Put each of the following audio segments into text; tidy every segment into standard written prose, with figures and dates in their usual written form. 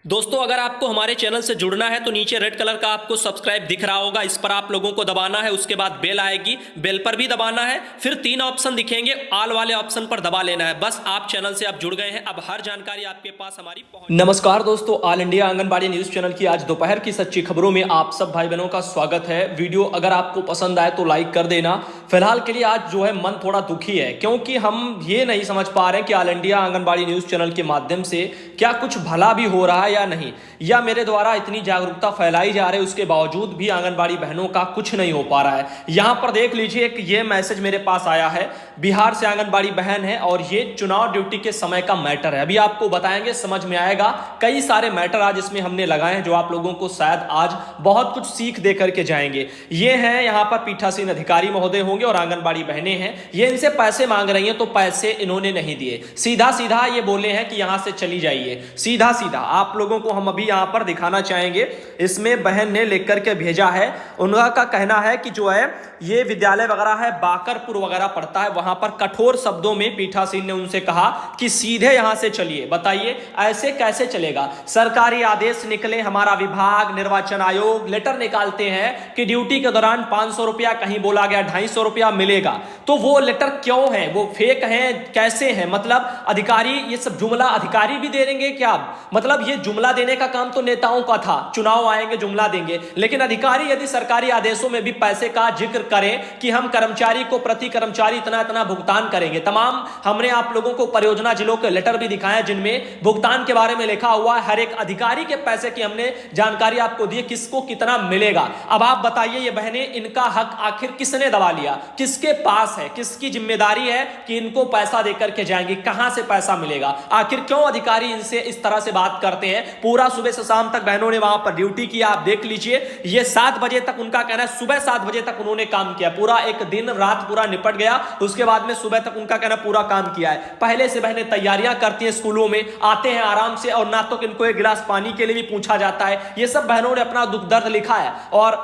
दोस्तों, अगर आपको हमारे चैनल से जुड़ना है तो नीचे रेड कलर का आपको सब्सक्राइब दिख रहा होगा, इस पर आप लोगों को दबाना है। उसके बाद बेल आएगी, बेल पर भी दबाना है। फिर 3 ऑप्शन दिखेंगे, ऑल वाले ऑप्शन पर दबा लेना है। बस आप चैनल से आप जुड़ गए हैं, अब हर जानकारी आपके पास हमारी पहुंच। नमस्कार दोस्तों, all India anganwadi news channel की आज दोपहर की सच्ची खबरों में आप सब भाई बहनों का स्वागत है। वीडियो अगर आपको पसंद आए तो लाइक कर देना। फिलहाल के लिए आज जो है मन थोड़ा दुखी है, क्योंकि हम ये नहीं समझ पा रहे हैं कि all India anganwadi news channel के माध्यम से क्या कुछ भला भी हो रहा है या नहीं, या मेरे द्वारा इतनी जागरूकता फैलाई जा रही है उसके बावजूद भी आंगनबाड़ी बहनों का कुछ नहीं हो पा रहा है। यहां पर देख लीजिए, एक ये मैसेज मेरे पास आया है, बिहार से आंगनबाड़ी बहन है और ये चुनाव ड्यूटी के समय का मैटर है। अभी आपको बताएंगे, समझ में आएगा। कई सारे मैटर आज इसमें हमने लगाए हैं जो आप लोगों को शायद आज बहुत कुछ सीख दे करके जाएंगे। ये हैं यहाँ पर पीठासीन अधिकारी महोदय होंगे और आंगनबाड़ी बहनें हैं। ये इनसे पैसे मांग रही हैं तो पैसे इन्होंने नहीं दिए, सीधा सीधा ये बोले हैं कि यहां से चली जाइए। सीधा सीधा आप लोगों को हम अभी यहां पर दिखाना चाहेंगे। इसमें बहन ने लिख करके भेजा है, उनका कहना है कि जो है ये विद्यालय वगैरह है, बाकरपुर वगैरह पड़ता है, वहां पर कठोर शब्दों में पीठासीन ने उनसे कहा कि सीधे यहां से चलिए। बताइए ऐसे कैसे चलेगा? सरकारी आदेश निकले, हमारा विभाग निर्वाचन आयोग लेटर निकालते हैं कि ड्यूटी के दौरान 500 रुपया, कहीं बोला गया 250 रुपया मिलेगा। तो वो लेटर क्यों है? वो फेक है? कैसे है? मतलब अधिकारी ये सब जुमला अधिकारी भी दे देंगे क्या? मतलब ये जुमला देने का काम तो नेताओं का था, चुनाव आएंगे जुमला देंगे, लेकिन अधिकारी यदि सरकारी आदेशों में भी पैसे का जिक्र करें कि हम कर्मचारी को प्रति कर्मचारी इतना इतना भुगतान करेंगे। तमाम हमने आप लोगों को परियोजना जिलों के लेटर भी दिखाए जिनमें भुगतान के बारे में लिखा हुआ है, हर एक अधिकारी के पैसे की हमने जानकारी आपको दी, किसको कितना मिलेगा। अब आप बताइए, ये बहनें, इनका हक आखिर किसने दबा लिया? किसके पास है? किसकी जिम्मेदारी है कि इनको पैसा देकर के जाएंगे? कहां से पैसा मिलेगा? आखिर क्यों अधिकारी इनसे इस तरह से बात करते हैं? पूरा सुबह से शाम तक बहनों ने वहां पर ड्यूटी किया। आप देख लीजिए, ये 7 बजे तक, उनका कहना है सुबह 7 बजे तक उन्होंने काम किया, पूरा एक दिन रात पूरा निपट गया। उसके बाद में सुबह तक उनका कहना पूरा काम किया है। पहले से बहनें तैयारियां करती हैं, स्कूलों में आते हैं आराम से, और ना तो इनको एक गिलास पानी के लिए भी पूछा जाता है। ये सब बहनों ने अपना दुख दर्द लिखा है। और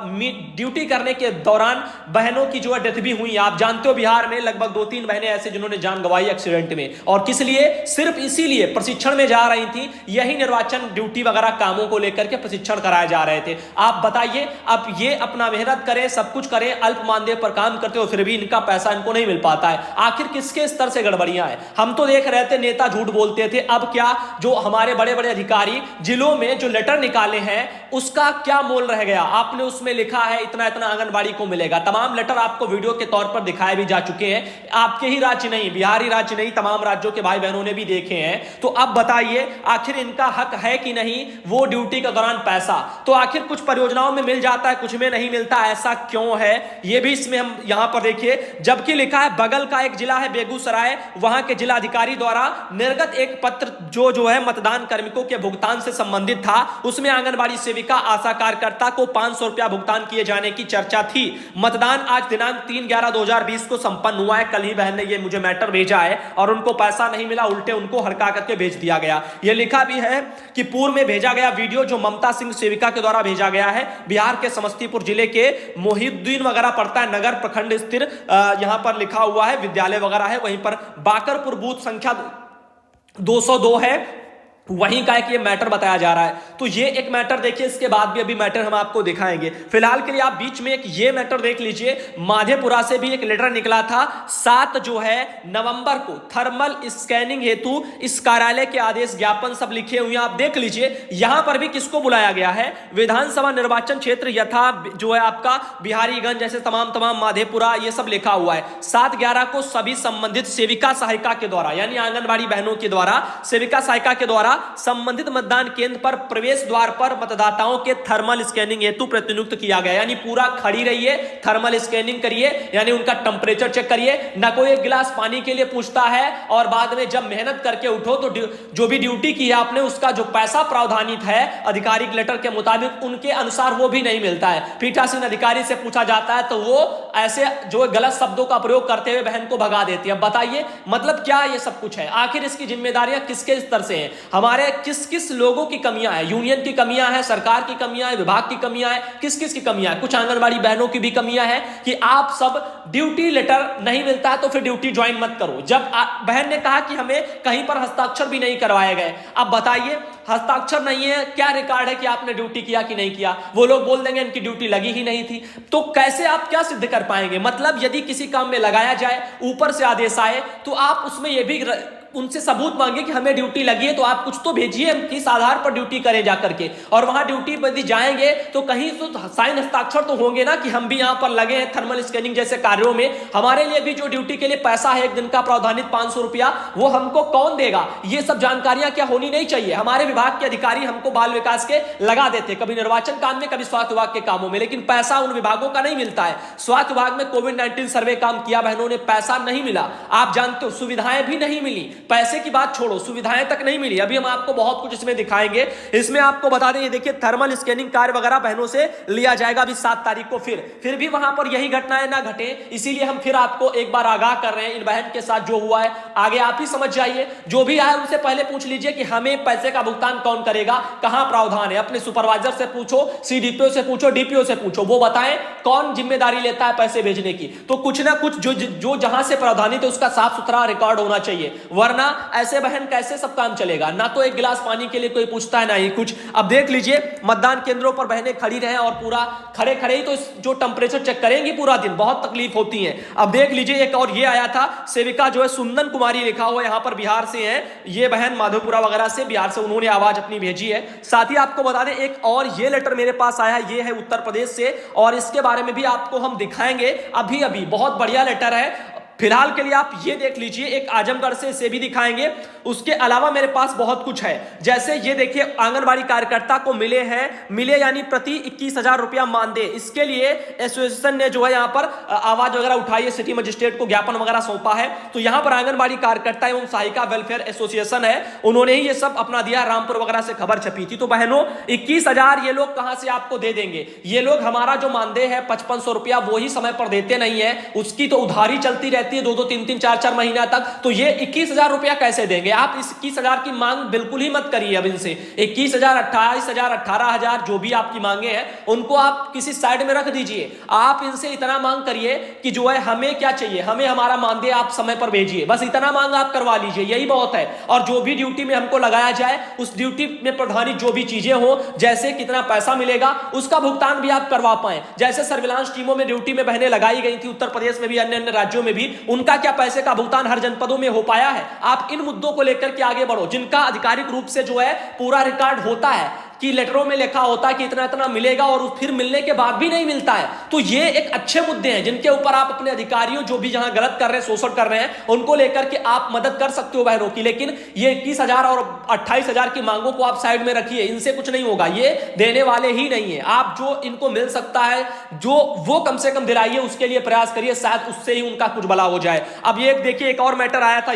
ड्यूटी करने के दौरान बहनों की जो है डेथ भी हुई। आप जानते हो बिहार में लगभग 2-3 बहनें ऐसे जिन्होंने जान गंवाई एक्सीडेंट में। और किस लिए? सिर्फ इसीलिए प्रशिक्षण में जा रही थी, यही निर्वाचन ड्यूटी वगैरह कामों को लेकर के प्रशिक्षण कराए जा रहे थे। आप बताइए, अब ये अपना मेहनत करें, सब कुछ करें, अल्प मानदेय पर काम करते हो, फिर भी इनका पैसा इनको नहीं मिल पाता है। आखिर किसके स्तर से गड़बड़ियां हैं? हम तो देख रहे थे नेता झूठ बोलते थे, अब क्या जो हमारे बड़े बड़े अधिकारी जिलों में जो लेटर निकाले हैं उसका क्या मोल रह गया? आपने उसमें लिखा है इतना इतना आंगनबाड़ी को मिलेगा। तमाम लेटर आपको वीडियो के तौर पर दिखाए भी जा चुके हैं। आपके ही राज्य नहीं, बिहारी राज्य नहीं, तमाम राज्यों के भाई बहनों ने भी देखे हैं। तो अब बताइए, आखिर इनका हक है कि नहीं वो ड्यूटी के दौरान पैसा? तो आखिर कुछ परियोजनाओं में मिल जाता है, कुछ में नहीं मिलता, ऐसा क्यों है? ये भी इसमें हम यहां पर देखिए, जबकि लिखा है बगल का एक जिला है बेगूसराय, वहां के जिला अधिकारी द्वारा निर्गत एक पत्र जो है मतदान कार्मिकों के भुगतान से संबंधित था, उसमें आंगनबाड़ी सेविका आशा कार्यकर्ता को 500 रुपया भुगतान किए जाने की चर्चा थी। मतदान आज दिनांक 3/11/2020 को संपन्न हुआ है। कल ही बहन ने ये मुझे मैटर भेजा है और उनको पैसा नहीं मिला, उल्टे उनको हड़का करके भेज दिया गया। ये लिखा भी है कि पूर्व में भेजा गया वीडियो जो ममता सिंह सेविका के द्वारा भेजा गया है, बिहार के समस्तीपुर जिले के मोहिउद्दीन वगैरह पड़ता है, नगर प्रखंड स्थिर, यहां पर लिखा हुआ है विद्यालय वगैरह है, वहीं पर बाकरपुर बूथ संख्या 202 है, वहीं का एक ये मैटर बताया जा रहा है। तो ये एक मैटर देखिए, इसके बाद भी अभी मैटर हम आपको दिखाएंगे। फिलहाल के लिए आप बीच में एक ये मैटर देख लीजिए, माधेपुरा से भी एक लेटर निकला था 7 जो है नवंबर को, थर्मल स्कैनिंग हेतु इस कार्यालय के आदेश ज्ञापन सब लिखे हुए हैं। आप देख लीजिए, यहां पर भी किसको बुलाया गया है? विधानसभा निर्वाचन क्षेत्र यथा जो है आपका बिहारीगंज, जैसे तमाम माधेपुरा, ये सब लिखा हुआ है। 7/11 को सभी संबंधित सेविका सहायिका के द्वारा, यानी आंगनबाड़ी बहनों के द्वारा, सेविका सहायिका के द्वारा संबंधित मतदान केंद्र पर प्रवेश द्वार पर मतदाताओं के थर्मल स्कैनिंग हेतु प्रतिनियुक्त किया गया। यानी पूरा खड़ी रहिए, थर्मल स्कैनिंग करिए, यानी उनका टेंपरेचर चेक करिए। ना कोई एक गिलास पानी के लिए पूछता है और बाद में जब मेहनत करके उठो तो जो भी ड्यूटी की है आपने, उसका जो पैसा प्रावधानित है आधिकारिक लेटर के मुताबिक, उनके अनुसार वो भी नहीं मिलता है। पीठासीन अधिकारी से पूछा जाता है तो वो ऐसे जो गलत शब्दों का प्रयोग करते हुए बहन को भगा देती है। बताइए मतलब क्या ये सब कुछ है? आखिर इसकी जिम्मेदारियां किसके स्तर से हैं? हमारे किस किस लोगों की कमियां हैं, यूनियन की कमियां हैं, सरकार की कमियां हैं, विभाग की कमियां हैं, किस किस की कमियां हैं। कुछ आंगनबाड़ी बहनों की भी कमियां हैं कि आप सब ड्यूटी लेटर नहीं मिलता है तो फिर ड्यूटी ज्वाइन मत करो। जब बहन ने कहा कि हमें कहीं पर हस्ताक्षर भी नहीं करवाए गए, अब बताइए हस्ताक्षर नहीं है, क्या रिकॉर्ड है कि आपने ड्यूटी किया कि नहीं किया? वो लोग बोल देंगे इनकी ड्यूटी लगी ही नहीं थी। तो कैसे आप क्या सिद्ध कर पाएंगे? मतलब यदि किसी काम में लगाया जाए, ऊपर से आदेश आए, तो आप उसमें यह भी उनसे सबूत मांगे कि हमें ड्यूटी लगी है, तो आप कुछ तो भेजिए, हम किस आधार पर ड्यूटी करें जाकर के। और वहां ड्यूटी पर जाएंगे तो कहीं तो साइन हस्ताक्षर तो होंगे ना कि हम भी यहां पर लगे हैं थर्मल स्कैनिंग जैसे कार्यों में। हमारे लिए भी जो ड्यूटी के लिए पैसा है, एक दिन का प्रावधानित 500 रुपया, वो हमको कौन देगा? ये सब जानकारियां क्या होनी नहीं चाहिए? हमारे विभाग के अधिकारी हमको बाल विकास के लगा देते, कभी निर्वाचन काम में, कभी स्वास्थ्य विभाग के कामों में, लेकिन पैसा उन विभागों का नहीं मिलता है। स्वास्थ्य विभाग में कोविड-19 सर्वे काम किया बहनों ने, पैसा नहीं मिला। आप जानते हो सुविधाएं भी नहीं मिली, पैसे की बात छोड़ो सुविधाएं तक नहीं मिली। अभी हम आपको बहुत कुछ इसमें दिखाएंगे। इसमें आपको बता दें, ये देखिए थर्मल स्कैनिंग कार्य वगैरह बहनों से लिया जाएगा अभी 7 तारीख को। फिर भी वहां पर यही घटनाएं ना घटे, इसीलिए हम फिर आपको एक बार आगाह कर रहे हैं। इन बहन के साथ जो हुआ है आगे आप ही समझ जाइए। जो भी आए उनसे पहले पूछ लीजिए कि हमें पैसे का भुगतान कौन करेगा, कहां प्रावधान है। अपने सुपरवाइजर से पूछो, सीडीपीओ से पूछो, डीपीओ से पूछो, वो बताएं कौन जिम्मेदारी लेता है पैसे भेजने की। तो कुछ ना कुछ जो जहां से प्रावधानित है उसका साफ सुथरा रिकॉर्ड होना चाहिए, वरना ऐसे बहन कैसे सब काम चलेगा? ना तो एक गिलास पानी के लिए कोई पूछता है, ना ही कुछ। अब देख लीजिए मतदान केंद्रों पर बहनें खड़ी रहे और पूरा खड़े खड़े ही तो जो टेंपरेचर चेक करेंगी पूरा दिन, बहुत तकलीफ होती है। अब देख लीजिए एक और ये आया था, सेविका जो है सुंदन कुमारी लिखा हुआ, यहां पर बिहार से है ये बहन, माधोपुरा वगैरह से, बिहार से उन्होंने आवाज अपनी भेजी है। साथ ही आपको बता दें एक और ये लेटर मेरे पास आया है, ये है उत्तर प्रदेश से, और इसके बारे में भी आपको हम दिखाएंगे अभी अभी। बहुत बढ़िया लेटर है। फिलहाल के लिए आप ये देख लीजिए, एक आजमगढ़ से इसे भी दिखाएंगे। उसके अलावा मेरे पास बहुत कुछ है, जैसे ये देखिए आंगनबाड़ी कार्यकर्ता को मिले यानी प्रति 21,000 रुपया मानदेय। इसके लिए एसोसिएशन ने जो है यहाँ पर आवाज वगैरह उठाई है, सिटी मजिस्ट्रेट को ज्ञापन वगैरह सौंपा है। तो यहाँ पर आंगनबाड़ी कार्यकर्ता एवं सहायिका वेलफेयर एसोसिएशन है, उन्होंने ही ये सब अपना दिया। रामपुर वगैरह से खबर छपी थी। तो बहनों 21,000 ये लोग कहां से आपको दे देंगे? ये लोग हमारा जो मानदेय है 5500 रुपया, वो ही समय पर देते नहीं है, उसकी तो उधारी चलती रहती है 2-2, 3-3, 4-4 महीना तक। तो ये 21,000 रुपया कैसे देंगे? आप इस 21,000 की मांग बिल्कुल ही मत करिए अब इनसे। 21,000, 28,000, 18,000 जो भी आपकी मांगे हैं उनको आप किसी साइड में रख दीजिए। आप इनसे इतना मांग करिए कि जो है हमें क्या चाहिए, हमें हमारा मानदेय आप समय पर भेजिए, बस इतना मांग आप करवा लीजिए, यही बहुत है। और जो भी ड्यूटी में हमको लगाया जाए, उस ड्यूटी में प्रधानित जो भी चीजें हो, जैसे कितना पैसा मिलेगा उसका भुगतान भी आप करवा पाए। जैसे सर्विलांस टीमों में ड्यूटी में बहनें लगाई गई थी उत्तर प्रदेश में भी, अन्य अन्य राज्यों में भी, उनका क्या पैसे का भुगतान हर जनपदों में हो पाया है? आप इन मुद्दों को लेकर के आगे बढ़ो, जिनका आधिकारिक रूप से जो है पूरा रिकॉर्ड होता है कि लेटरों में लिखा होता है कि इतना इतना मिलेगा और फिर मिलने के बाद भी नहीं मिलता है। तो ये एक अच्छे मुद्दे हैं जिनके ऊपर आप अपने अधिकारियों जो भी जहां गलत कर रहे हैं, शोषण कर रहे हैं, उनको लेकर के आप मदद कर सकते हो बहनों की। लेकिन ये 21,000 और 28,000 की मांगों को आप साइड में रखिए, इनसे कुछ नहीं होगा, ये देने वाले ही नहीं है। आप जो इनको मिल सकता है जो वो कम से कम दिलाइए, उसके लिए प्रयास करिए, शायद उससे ही उनका कुछ भला हो जाए। अब ये देखिए एक और मैटर आया था,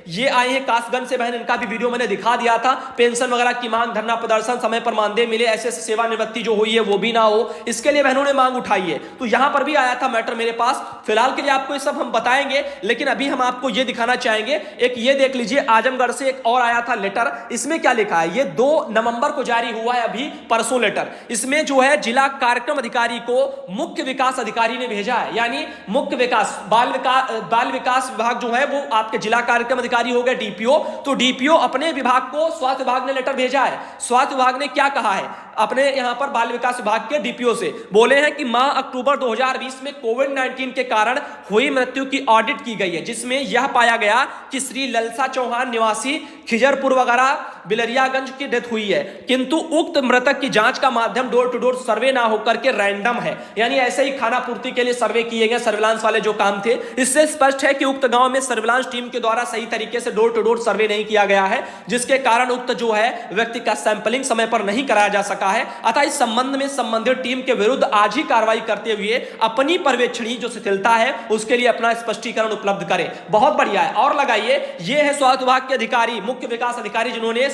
ये आए हैं कासगंज से बहन, इनका भी वीडियो मैंने दिखा दिया था। पेंशन वगैरह की मांग, धरना प्रदर्शन, समय पर मानदेय मिले, ऐसे सेवानिवृत्ति जो हुई है वो भी ना हो, इसके लिए बहनों ने मांग उठाई है। तो यहां पर भी आया था मैटर मेरे पास। फिलहाल के लिए आपको ये सब हम बताएंगे, लेकिन अभी हम आपको ये दिखाना चाहेंगे। एक ये देख लीजिए, आजमगढ़ से एक और आया था लेटर। इसमें क्या लिखा है, ये 2 नवंबर को जारी हुआ है, अभी परसों लेटर। इसमें जो है जिला कार्यक्रम अधिकारी को मुख्य विकास अधिकारी ने भेजा है, यानी मुख्य विकास बाल विकास विभाग जो है वो आपके जिला कार्यक्रम अधिकारी हो गए डीपीओ। तो डीपीओ अपने विभाग को स्वास्थ्य विभाग ने लेटर भेजा है। स्वास्थ्य विभाग ने क्या कहा है अपने यहां पर बाल विकास विभाग के डीपीओ से, बोले हैं कि माह अक्टूबर 2020 में कोविड-19 के कारण हुई मृत्यु की ऑडिट की गई है, जिसमें यह पाया गया कि श्री ललसा चौहान निवासी खिजरपुर वगैरह बिलरियागंज की डेथ हुई है, किंतु उक्त मृतक की जांच का माध्यम डोर टू डोर सर्वे ना होकर के रैंडम है, यानी ऐसे ही खाना पूर्ति के लिए सर्वे किए गए सर्विलांस वाले जो काम थे। इससे स्पष्ट है कि उक्त गांव में सर्विलांस टीम के द्वारा सही तरीके से डोर टू डोर सर्वे नहीं किया गया है, जिसके कारण उक्त जो है व्यक्ति का सैंपलिंग समय पर नहीं कराया जा सका सकता है। अतः इस संबंध में संबंधित टीम के विरुद्ध आज ही कार्रवाई करते हुए अपनी पर्यवेक्षणीय जो शिथिलता है उसके लिए अपना स्पष्टीकरण उपलब्ध करें। बहुत बढ़िया है। और लगाइए, ये है स्वास्थ्य विभाग के अधिकारी, मुख्य विकास अधिकारी, जिन्होंने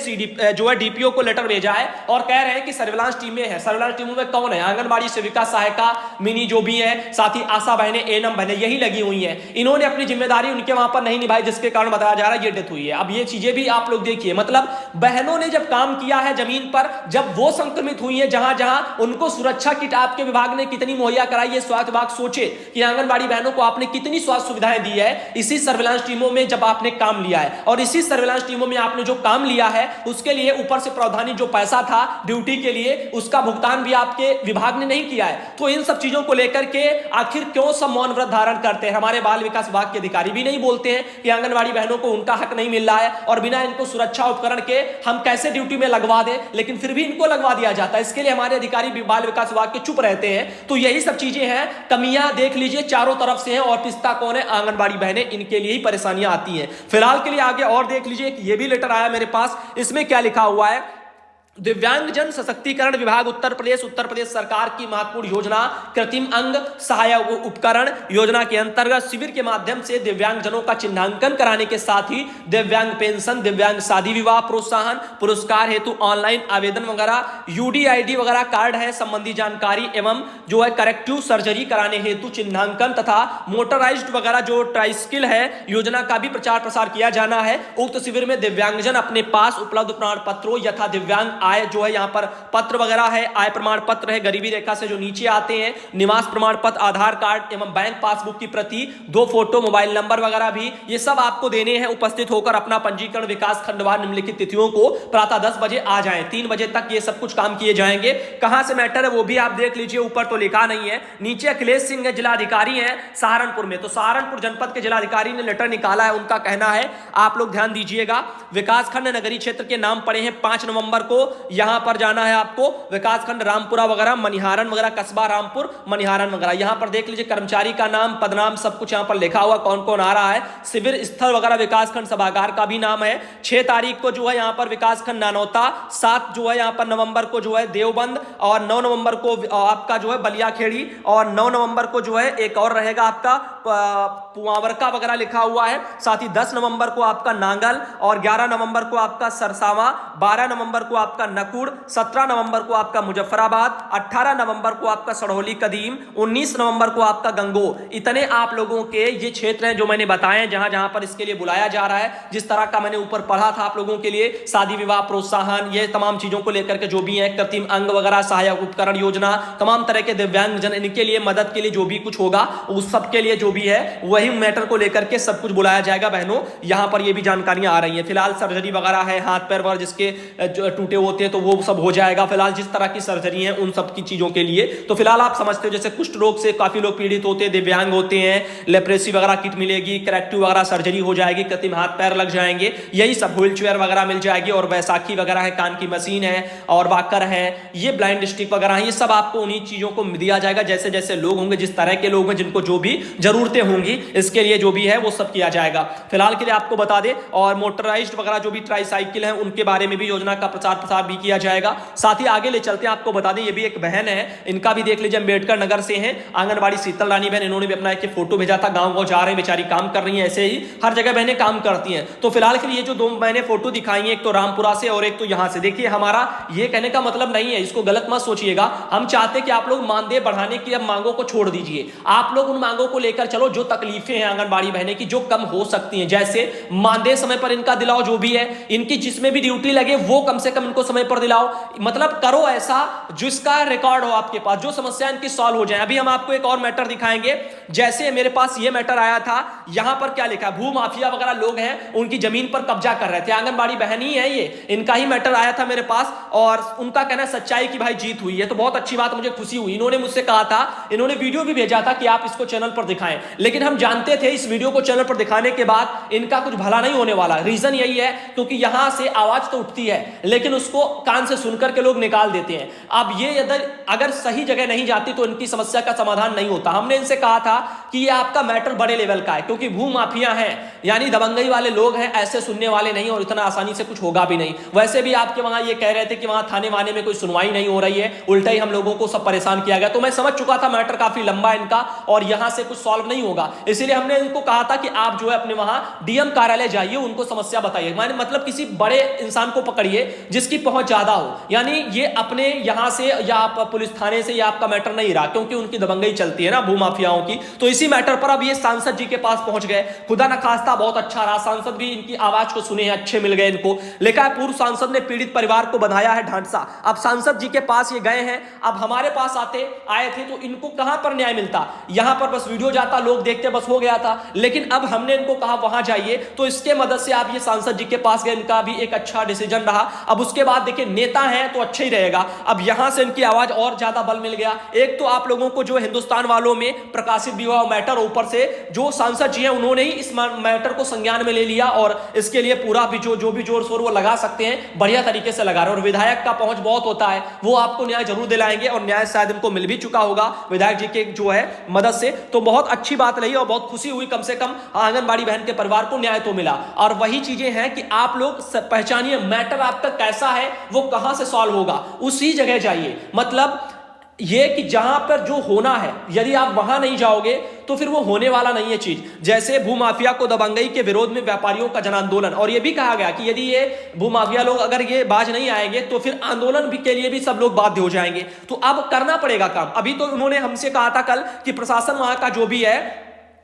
जो है डीपीओ को लेटर भेजा है और कह रहे हैं कि सर्विलांस टीमें हैं। सर्विलांस टीमों में कौन है? आंगनबाड़ी सेविका, सहायिका, मिनी जो भी है, साथ ही आशा बहनें, एएनएम बहनें, यही लगी हुई हैं। इन्होंने अपनी जिम्मेदारी उनके वहां पर नहीं निभाई, जिसके कारण बताया जा रहा है ये डेथ हुई है। अब ये चीजें भी आप लोग देखिए, मतलब बहनों ने जब काम किया है जमीन पर, जब वो संक्रमित हुई है जहां जहां, उनको सुरक्षा किट आपके विभाग ने कितनी मुहैया कराई है। स्वास्थ्य विभाग सोचे कि आंगनबाड़ी बहनों को आपने कितनी स्वास्थ्य सुविधाएं दी है इसी सर्विलांस टीमों में जब आपने काम लिया है। और इसी सर्विलांस टीमों में आपने जो काम लिया है उसके लिए ऊपर से प्रावधानिक जो पैसा था ड्यूटी के लिए, उसका भुगतान भी आपके विभाग ने नहीं किया है। तो इन सब चीजों को लेकर के आखिर क्यों सब मौन व्रत धारण करते हैं? हमारे बाल विकास विभाग के अधिकारी भी नहीं बोलते हैं कि आंगनबाड़ी बहनों को उनका हक नहीं मिल रहा है और बिना इनको सुरक्षा उपकरण के हम कैसे ड्यूटी में लगवा दें, लेकिन फिर भी इनको लगवा दिया जाता है। इसके लिए हमारे अधिकारी बाल विकास विभाग के चुप रहते हैं। तो यही सब चीजें हैं, कमियां देख लीजिए चारों तरफ से हैं और पिस्ता कौन है? आंगनबाड़ी बहनें। इनके लिए ही परेशानियां आती हैं। फिलहाल के लिए आगे और देख लीजिए, ये भी लेटर आया मेरे पास। इसमें क्या लिखा हुआ है? दिव्यांगजन सशक्तिकरण विभाग उत्तर प्रदेश सरकार की महत्वपूर्ण योजना कृत्रिम अंग सहायक उपकरण योजना के अंतर्गत शिविर के माध्यम से दिव्यांगजनों का चिन्हांकन कराने के साथ ही दिव्यांग पेंशन, दिव्यांग शादी विवाह प्रोत्साहन पुरस्कार हेतु ऑनलाइन आवेदन वगैरह, यूडीआईडी वगैरह कार्ड है संबंधी जानकारी एवं जो है करेक्टिव सर्जरी कराने हेतु चिन्हांकन तथा मोटराइज्ड वगैरह जो ट्राइस्किल है योजना का भी प्रचार प्रसार किया जाना है। उक्त शिविर में दिव्यांगजन अपने पास उपलब्ध प्रमाण पत्रों यथा दिव्यांग आय जो है यहाँ पर पत्र वगैरह है, आय प्रमाण पत्र है, गरीबी रेखा से जो नीचे आते हैं, निवास प्रमाण पत्र, आधार कार्ड एवं बैंक पासबुक की प्रति, 2 फोटो, मोबाइल नंबर वगैरह भी ये सब आपको देने हैं। उपस्थित होकर अपना पंजीकरण विकास खंडवार निम्नलिखित तिथियों को प्रातः 10 बजे आ जाएं। 3 बजे तक ये सब कुछ काम किए जाएंगे। कहां से मैटर है वो भी आप देख लीजिए, ऊपर तो लिखा नहीं है। नीचे अखिलेश सिंह है, जिलाधिकारी है सहारनपुर में। तो सहारनपुर जनपद के जिलाधिकारी ने लेटर निकाला है। उनका कहना है, आप लोग ध्यान दीजिएगा, विकासखंड नगरीय क्षेत्र के नाम पड़े हैं। 5 नवंबर को यहां पर जाना है आपको, विकासखंड रामपुरा वगैरह, मनिहारन वगैरह, कस्बा रामपुर, मनिहारन वगैरह। यहां पर देख लीजिए कर्मचारी का नाम, पदनाम, सब कुछ यहां पर लिखा हुआ, कौन कौन आ रहा है। शिविर स्थल वगैरह विकासखंड सभागार का भी नाम है। 6 तारीख को जो है यहां पर विकासखंड नानौता, 7 जो है यहां पर नवंबर को जो है देवबंद, और 9 नवंबर को आपका जो है बलियाखेड़ी, और 9 नवंबर को जो है एक और रहेगा आपका पुआवरका वगैरह लिखा हुआ है। साथ ही 10 नवंबर को आपका नांगल, और 11 नवंबर को आपका सरसावा, 12 नवंबर को आपका नकुड़, 17 नवंबर को आपका मुजफ्फराबाद, 18 नवंबर को आपका सड़ौली कदीम, 19 नवंबर को आपका गंगो। इतने आप लोगों के ये क्षेत्र हैं जो मैंने बताए जहां जहां पर इसके लिए बुलाया जा रहा है। जिस तरह का मैंने ऊपर पढ़ा था आप लोगों के लिए, शादी विवाह प्रोत्साहन, ये तमाम चीजों को लेकर के जो भी है, कृत्रिम अंग वगैरह सहायक उपकरण योजना, तमाम तरह के दिव्यांगजन, इनके लिए मदद के लिए जो भी कुछ होगा उस सब के लिए जो भी है वही मैटर को लेकर के सब कुछ बुलाया जाएगा। बहनों यहां पर ये भी जानकारियां आ रही हैं। फिलहाल सर्जरी वगैरह है, हाथ पैर वगैरह जिसके टूटे होते हैं तो वो सब हो जाएगा। फिलहाल जिस तरह की सर्जरी है उन सब की चीजों के लिए तो फिलहाल आप समझते हो, जैसे कुष्ठ रोग से काफी लोग पीड़ित होते हैं, दिव्यांग होते हैं, लेप्रेसी वगैरह किट मिलेगी, करेक्टिव वगैरह सर्जरी हो जाएगी, कृत्रिम हाथ पैर लग जाएंगे, यही सब, व्हील चेयर वगैरह मिल जाएगी, और बैसाखी वगैरह है, कान की मशीन है, और वाकर है, ये ब्लाइंड स्टिक वगैरह है, ये सब आपको उन्हीं चीजों को दिया जाएगा। जैसे जैसे लोग होंगे, जिस तरह के लोग हैं, जिनको जो भी जरूरतें होंगी, इसके लिए जो भी है वो सब किया जाएगा। फिलहाल के लिए आपको बता दें, और मोटराइज्ड वगैरह जो भी ट्राईसाइकिल है उनके बारे में भी योजना का प्रचार प्रसार भी किया जाएगा। साथ ही आगे ले चलते हैं, आपको बता दें ये भी एक बहन है, इनका भी देख लीजिए, अंबेडकर नगर से हैं, आंगनबाड़ी शीतल रानी बहन, इन्होंने भी अपना एक फोटो भेजा था। गांव-गांव जा रहे हैं, बेचारी काम कर रही हैं, ऐसे ही हर जगह बहनें काम करती हैं। तो फिलहाल के लिए जो 2 मैंने फोटो दिखाई है, एक तो रामपुरा से और एक तो यहां से। देखिए, हमारा ये कहने का मतलब नहीं है, इसको गलत मत सोचिएगा, हम चाहते हैं कि आप लोग मानदेय बढ़ाने की अब मांगों को छोड़ दीजिए। आप लोग उन मांगों को लेकर चलो जो तकलीफें हैं आंगनबाड़ी बहनें की, जो कम हो सकती हैं, जैसे मानदेय समय पर इनका दिलाओ, जो भी है इनकी जिसमें भी ड्यूटी लगे वो कम से कम इनको समय पर दिलाओ। मतलब करो ऐसा जिसका रिकॉर्ड हो आपके पास, जो समस्या इनकी सॉल्व हो जाए। अभी हम आपको एक और मैटर दिखाएंगे, जैसे मेरे पास ये मैटर आया था, यहां पर क्या लिखा है, भू माफिया वगैरह लोग हैं, उनकी जमीन पर कब्जा कर रहे थे, आंगनबाड़ी बहन ही है ये, इनका ही मैटर आया था मेरे पास, और उनका कहना सच्चाई की भाई जीत हुई है। तो बहुत अच्छी बात, मुझे खुशी हुई। इन्होंने मुझसे कहा था, इन्होंने वीडियो भी भेजा था कि आप इसको चैनल पर दिखाएं, लेकिन हम जानते थे इस वीडियो को चैनल पर दिखाने के बाद इनका कुछ भला नहीं होने वाला। रीजन यही है क्योंकि यहां से आवाज तो उठती है, लेकिन उसको इसको कान से सुनकर के लोग निकाल देते हैं। अब ये अगर सही जगह नहीं जाती तो इनकी समस्या का समाधान नहीं होता। हमने इनसे कहा था कि ये आपका मैटर बड़े लेवल का है, क्योंकि भू माफिया हैं, यानी दबंगई वाले लोग हैं, ऐसे सुनने वाले नहीं और इतना आसानी से कुछ होगा भी नहीं। वैसे भी आपके वहां ये कह रहे थे कि वहां थाने वाने में कोई सुनवाई नहीं हो रही है, उल्टा ही हम लोगों को सब परेशान किया गया। तो मैं समझ चुका था मैटर काफी लंबा है इनका और यहां से कुछ सॉल्व नहीं होगा, इसीलिए हमने इनको कहा था कि आप जो है अपने वहां डीएम कार्यालय जाइए, उनको समस्या बताइए। मतलब किसी बड़े इंसान को पकड़िए जिसकी पहुंच ज्यादा हो, यानी ये अपने यहां से या आप पुलिस थाने से या आपका मैटर नहीं रहा, क्योंकि उनकी दबंगई चलती है ना भूमाफियाओं की। तो इसी मैटर पर अब ये सांसद जी के पास पहुंच गए। खुदा न खास्ता बहुत अच्छा रहा, सांसद भी इनकी आवाज को सुने हैं, अच्छे मिल गए इनको। लिखा है पूर्व सांसद ने पीड़ित परिवार को बंधाया है ढांढसा। अब सांसद जी के पास ये गए हैं, अब हमारे पास आए थे तो इनको कहां पर न्याय मिलता, यहां पर बस वीडियो जाता, लोग देखते, बस हो गया था। लेकिन अब हमने इनको कहा वहां जाइए, तो इसके मदद से आप ये सांसद जी के पास गए, इनका भी एक अच्छा डिसीजन रहा। अब उसके बाद देखिए नेता हैं तो अच्छा ही रहेगा, अब यहां से इनकी आवाज और ज्यादा बल मिल गया। एक तो आप लोगों को जो हिंदुस्तान वालों में प्रकाशित भी हुआ मैटर, ऊपर से जो सांसद जी हैं उन्होंने ही इस मैटर को संज्ञान में ले लिया और इसके लिए पूरा भी जो भी जोर शोर वो लगा सकते हैं बढ़िया तरीके से लगा रहे। और विधायक का पहुंच बहुत होता है, वो आपको न्याय जरूर दिलाएंगे और न्याय शायद इनको मिल भी चुका होगा विधायक जी के जो है मदद से। तो बहुत अच्छी बात रही और बहुत खुशी हुई, कम से कम आंगनबाड़ी बहन के परिवार को न्याय तो मिला। और वही चीजें हैं कि आप लोग पहचानिए मैटर आपका कैसा है, वो कहां से सॉल्व होगा, उसी जगह जाइए। मतलब ये कि जहां पर जो होना है, यदि आप वहां नहीं जाओगे तो फिर वो होने वाला नहीं है चीज। जैसे भूमाफिया को दबंगई के विरोध में व्यापारियों का जन आंदोलन, और ये भी कहा गया कि यदि ये भूमाफिया लोग अगर ये बाज नहीं आएंगे तो फिर आंदोलन भी के लिए भी सब लोग बाध्य हो जाएंगे। तो अब करना पड़ेगा काम। अभी तो उन्होंने हमसे कहा था कल कि प्रशासन वहां का जो भी है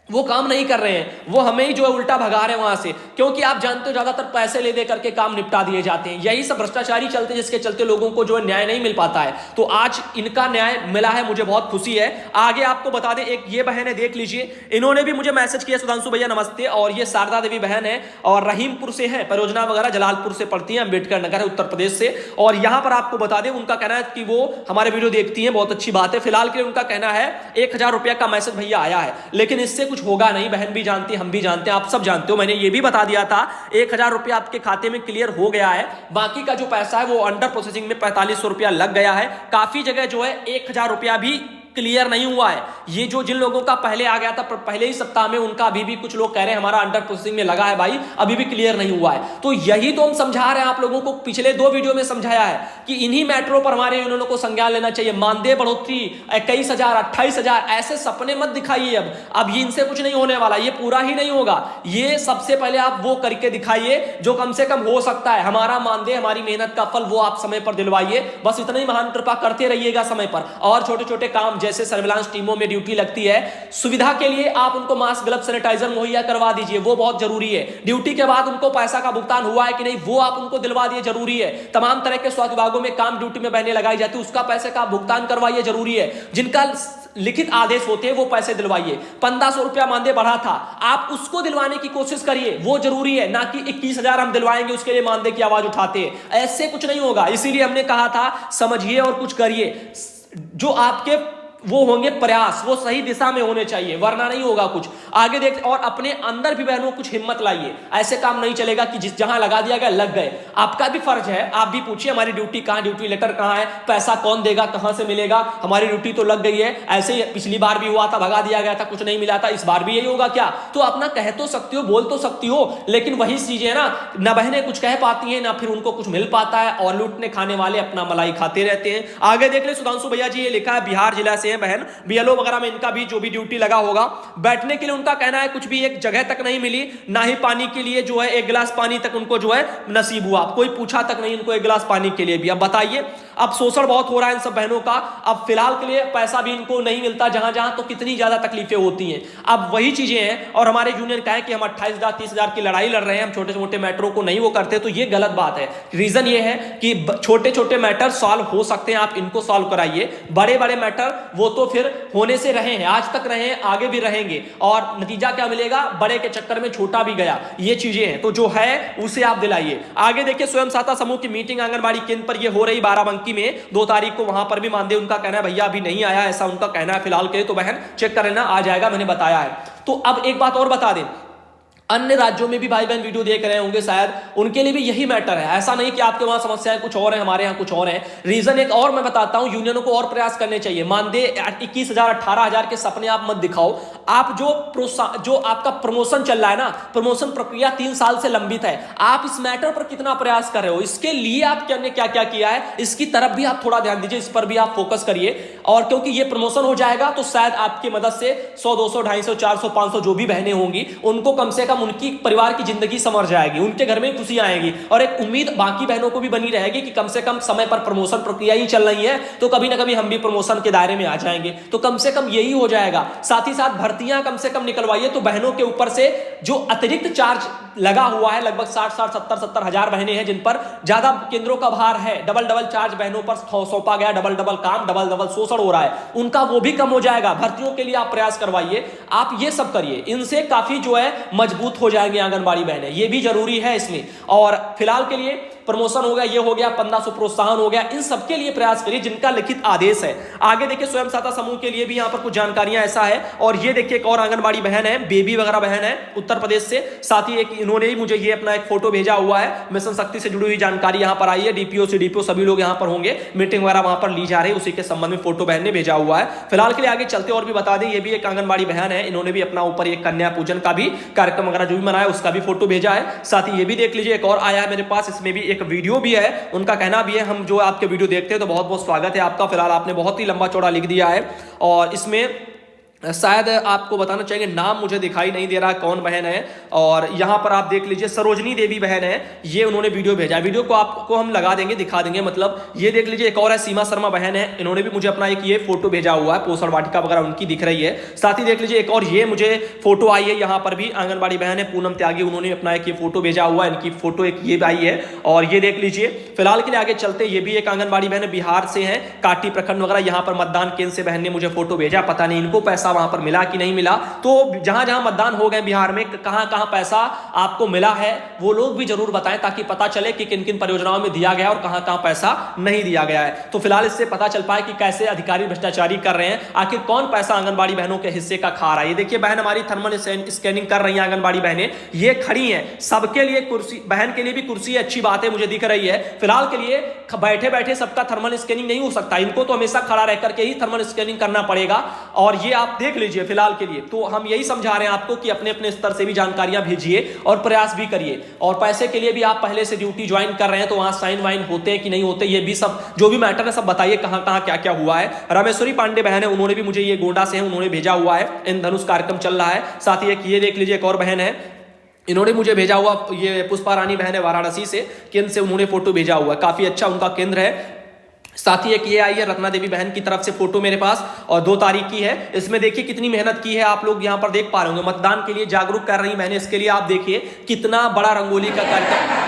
वो काम नहीं कर रहे हैं, वो हमें ही जो है उल्टा भगा रहे हैं वहां से, क्योंकि आप जानते हो ज्यादातर पैसे ले दे करके काम निपटा दिए जाते हैं। यही सब भ्रष्टाचारी चलते हैं, जिसके चलते लोगों को जो है न्याय नहीं मिल पाता है। तो आज इनका न्याय मिला है, मुझे बहुत खुशी है। आगे आपको बता दें, एक ये बहन है, देख लीजिए, इन्होंने भी मुझे मैसेज किया, सुधांशु भैया नमस्ते। और ये शारदा देवी बहन है और रहीमपुर से है, परियोजना वगैरह जलालपुर से पढ़ती है, अम्बेडकर नगर है उत्तर प्रदेश से। और यहां पर आपको बता दें, उनका कहना है कि वो हमारे वीडियो देखती है, बहुत अच्छी बात है। फिलहाल के लिए उनका कहना है 1000 रुपया का मैसेज भैया आया है, लेकिन इससे कुछ होगा नहीं। बहन भी जानती, हम भी जानते हैं, आप सब जानते हो। मैंने ये भी बता दिया था 1000 रुपया आपके खाते में क्लियर हो गया है, बाकी का जो पैसा है वो अंडर प्रोसेसिंग में 4500 रुपया लग गया है। काफी जगह जो है 1000 रुपया भी क्लियर नहीं हुआ है। ये जो जिन लोगों का पहले आ गया था पहले ही सप्ताह में, उनका अभी भी कुछ लोग कह रहे हैं हमारा अंडर प्रोसेसिंग में लगा है भाई, अभी भी क्लियर नहीं हुआ है। तो यही तो हम समझा रहे हैं आप लोगों को, पिछले 2 वीडियो में समझाया है कि इन्हीं मेट्रो पर हमारे यूनियनों को संज्ञान लेना चाहिए। मानदेय बढ़ोतरी 21,000 28,000 ऐसे सपने मत दिखाइए। अब ये इनसे कुछ नहीं होने वाला, ये पूरा ही नहीं होगा। ये सबसे पहले आप वो करके दिखाइए जो कम से कम हो सकता है। हमारा मानदेय, हमारी मेहनत का फल वो आप समय पर दिलवाइए, बस इतना ही महान कृपा करते रहिएगा समय पर। और छोटे छोटे काम जैसे सर्विलांस टीमों में ड्यूटी लगती है, सुविधा के लिए आप उनको मास्क, ग्लव, सैनिटाइजर मुहैया करवा दीजिए, वो बहुत जरूरी है। ड्यूटी के बाद उनको पैसा का भुगतान हुआ है कि नहीं, वो आप उनको दिलवा दिए, जरूरी है। तमाम तरह के स्वास्थ्य विभागों में काम ड्यूटी में बहने लगाई जाती है, उसका पैसे का भुगतान करवाइए, जरूरी है। जिनका लिखित आदेश होते हैं वो पैसे दिलवाइए। 1500 रुपया मानदेय बढ़ा था, आप उसको दिलवाने की कोशिश करिए, वो जरूरी है। ना कि 21,000 हम दिलवाएंगे उसके लिए मानदेय की आवाज उठाते हैं, ऐसे कुछ नहीं होगा। इसीलिए हमने कहा था समझिए और कुछ करिए। जो आपके वो होंगे प्रयास, वो सही दिशा में होने चाहिए, वरना नहीं होगा कुछ। आगे देख, और अपने अंदर भी बहनों कुछ हिम्मत लाइए। ऐसे काम नहीं चलेगा कि जिस जहां लगा दिया गया लग गए। आपका भी फर्ज है, आप भी पूछिए हमारी ड्यूटी कहां, ड्यूटी लेटर कहां है, पैसा कौन देगा, कहां से मिलेगा, हमारी ड्यूटी तो लग गई है। ऐसे ही पिछली बार भी हुआ था, भगा दिया गया था, कुछ नहीं मिला था, इस बार भी यही होगा क्या? तो अपना कह तो सकती हो, बोल तो सकती हो, लेकिन वही चीजें ना, न बहनें कुछ कह पाती हैं, ना फिर उनको कुछ मिल पाता है, और लूटने खाने वाले अपना मलाई खाते रहते हैं। आगे देख ले, सुधांशु भैया जी, ये लिखा है बिहार जिला से है बहन, BLO वगैरह में इनका भी जो भी ड्यूटी लगा होगा। बैठने के लिए उनका कहना है कुछ भी एक जगह तक नहीं मिली, ना ही पानी के लिए जो है 1 गिलास पानी तक उनको जो है नसीब हुआ, कोई पूछा तक नहीं इनको 1 गिलास पानी के लिए भी। अब बताइए, अब शोषण बहुत हो रहा है इन सब बहनों का। अब फिलहाल के लिए पैसा भी इनको नहीं मिलता जहां जहां, तो कितनी ज्यादा तकलीफें होती हैं। अब वही चीजें हैं, और हमारे यूनियन का है कि हम 28,000 30,000 की लड़ाई लड़ रहे हैं, हम छोटे छोटे मैटरों को नहीं वो करते, तो ये गलत बात है। रीजन ये है कि छोटे छोटे मैटर सॉल्व हो सकते हैं, आप इनको सॉल्व कराइए। बड़े बड़े मैटर वो तो फिर होने से रहे हैं, आज तक रहे हैं, आगे भी रहेंगे, और नतीजा क्या मिलेगा, बड़े के चक्कर में छोटा भी गया। ये चीजें हैं, तो जो है उसे आप दिलाइए। आगे देखिए, स्वयं सहायता समूह की मीटिंग आंगनबाड़ी केंद्र पर ये हो रही बाराबंकी में 2 तारीख को, वहां पर भी मानदेय उनका कहना है भैया अभी नहीं आया, ऐसा उनका कहना है फिलहाल के लिए। तो बहन चेक कर लेना, आ जाएगा, मैंने बताया है। तो अब एक बात और बता दें, अन्य राज्यों में भी भाई बहन वीडियो देख रहे होंगे शायद, उनके लिए भी यही मैटर है। ऐसा नहीं कि आपके वहां समस्याएं कुछ और है, हमारे यहाँ कुछ और है। रीजन एक और मैं बताता हूं, यूनियनों को और प्रयास करने चाहिए। मानदेय 21,000 18,000 के सपने आप मत दिखाओ। आप जो आपका प्रमोशन चल रहा है ना, प्रमोशन प्रक्रिया 3 साल से लंबित है, आप इस मैटर पर कितना प्रयास कर रहे हो, इसके लिए आपने क्या क्या किया है, इसकी तरफ भी आप थोड़ा ध्यान दीजिए, इस पर भी आप फोकस करिए। और क्योंकि ये प्रमोशन हो जाएगा तो शायद आपकी मदद से 100 200 250 400 500 जो भी बहनें होंगी उनको कम से कम उनकी परिवार की जिंदगी संवर जाएगी, उनके घर में खुशी आएगी। और एक उम्मीद बाकी बहनों को भी बनी रहेगी कि कम से कम समय पर प्रमोशन प्रक्रिया ही चल रही है तो कभी ना कभी हम भी प्रमोशन के दायरे में आ जाएंगे, तो कम से कम यही हो जाएगा। साथ ही साथ भर्तियां कम से कम निकलवाइए, तो बहनों के ऊपर से जो अतिरिक्त चार्ज लगा हुआ है, लगभग 60 70 हजार बहनें हैं जिन पर ज्यादा केंद्रों का भार है, डबल चार्ज बहनों पर सौंपा गया, डबल काम, डबल शोषण हो रहा है, उनका वो भी कम हो जाएगा। भर्तियों के लिए आप प्रयास करवाइए, आप ये सब करिए, इनसे काफी जो है मजबूत हो जाएंगे आंगनबाड़ी बहनें, ये भी जरूरी है इसमें। और फिलहाल के लिए प्रमोशन हो गया, ये हो गया, 1500 प्रोत्साहन हो गया, इन सबके लिए प्रयास करिए जिनका लिखित आदेश है। आगे देखिए स्वयं सहायता समूह के लिए भी यहां पर कुछ जानकारियां ऐसा है। और ये देखिए एक और आंगनबाड़ी बहन है, बेबी वगैरह बहन है उत्तर प्रदेश से, साथ ही एक इन्होंने ही मुझे ये अपना एक फोटो भेजा हुआ है, मिशन शक्ति से जुड़ी हुई जानकारी यहां पर आई है। डीपीओ सीडीपीओ सभी लोग यहां पर होंगे, मीटिंग वगैरह वहां पर ली जा रही है, उसी के संबंध में फोटो बहन ने भेजा हुआ है। फिलहाल के लिए आगे चलते और भी बता दें, ये भी एक आंगनबाड़ी बहन है, इन्होंने भी अपना ऊपर एक कन्या पूजन का भी कार्यक्रम वगैरह जो भी मनाया उसका भी फोटो भेजा है। साथ ही ये भी देख लीजिए, एक और आया है मेरे पास, इसमें भी एक वीडियो भी है, उनका कहना भी है हम जो आपके वीडियो देखते हैं तो बहुत बहुत स्वागत है आपका। फिलहाल आपने बहुत ही लंबा चौड़ा लिख दिया है और इसमें शायद आपको बताना चाहेंगे, नाम मुझे दिखाई नहीं दे रहा कौन बहन है। और यहां पर आप देख लीजिए सरोजनी देवी बहन है, ये उन्होंने वीडियो भेजा है, वीडियो को आपको हम लगा देंगे, दिखा देंगे, मतलब ये देख लीजिए। एक और है सीमा शर्मा बहन है, इन्होंने भी मुझे अपना एक ये फोटो भेजा हुआ है, पोषण वाटिका वगैरह उनकी दिख रही है। साथ ही देख लीजिए एक और ये मुझे फोटो आई है, यहाँ पर भी आंगनबाड़ी बहन है पूनम त्यागी, उन्होंने अपना एक ये फोटो भेजा हुआ है, इनकी फोटो एक ये आई है। और ये देख लीजिए, फिलहाल के लिए आगे चलते, ये भी एक आंगनबाड़ी बहन बिहार से है, काटी प्रखंड वगैरह, यहाँ पर मतदान केंद्र से बहन ने मुझे फोटो भेजा, पता नहीं इनको पैसा वहां पर मिला कि नहीं मिला। तो जहां जहां मतदान हो गए बिहार में, कहां कहां पैसा आपको मिला है वो लोग भी जरूर बताएं, ताकि पता चले कि किन किन परियोजनाओं में दिया गया और कहां कहां पैसा नहीं दिया गया है। तो फिलहाल इससे पता चल पाए कि कैसे अधिकारी भ्रष्टाचारी कर रहे हैं, आखिर कौन पैसा आंगनबाड़ी बहनों के हिस्से का खा रहा है। ये देखिए बहन हमारी थर्मल स्कैनिंग कर रही है, आंगनबाड़ी बहनें ये खड़ी हैं, सबके लिए कुर्सी, बहन के लिए भी कुर्सी अच्छी बात है मुझे दिख रही है। फिलहाल के लिए बैठे बैठे सबका थर्मल स्कैनिंग नहीं हो सकता, इनको तो हमेशा खड़ा रह करके ही थर्मल स्कैनिंग करना पड़ेगा। और ये आप देख लीजिए फिलहाल के लिए, तो हम यही समझा रहे हैं आपको कि अपने अपने स्तर से भी जानकारियां भेजिए और प्रयास भी करिए। और पैसे के लिए भी आप पहले से ड्यूटी ज्वाइन कर रहे हैं तो वहां साइन वाइन होते हैं कि नहीं होते, ये भी सब जो भी मैटर है सब बताइए, कहां कहां क्या क्या हुआ है। रामेश्वरी पांडे बहन है, उन्होंने भी मुझे ये गोंडा से है, उन्होंने भेजा हुआ है, इन धनुष कार्यक्रम चल रहा है। साथ ही एक ये देख लीजिए एक और बहन है, इन्होंने मुझे भेजा हुआ, ये पुष्पा रानी बहन है वाराणसी से, केंद्र से उन्होंने फोटो भेजा हुआ है, काफी अच्छा उनका केंद्र है। साथ ही एक ये आई है रत्ना देवी बहन की तरफ से फोटो मेरे पास, और 2 तारीख की है। इसमें देखिए कितनी मेहनत की है, आप लोग यहाँ पर देख पा रहे होंगे, मतदान के लिए जागरूक कर रही मैंने, इसके लिए आप देखिए कितना बड़ा रंगोली का कार्यक्रम।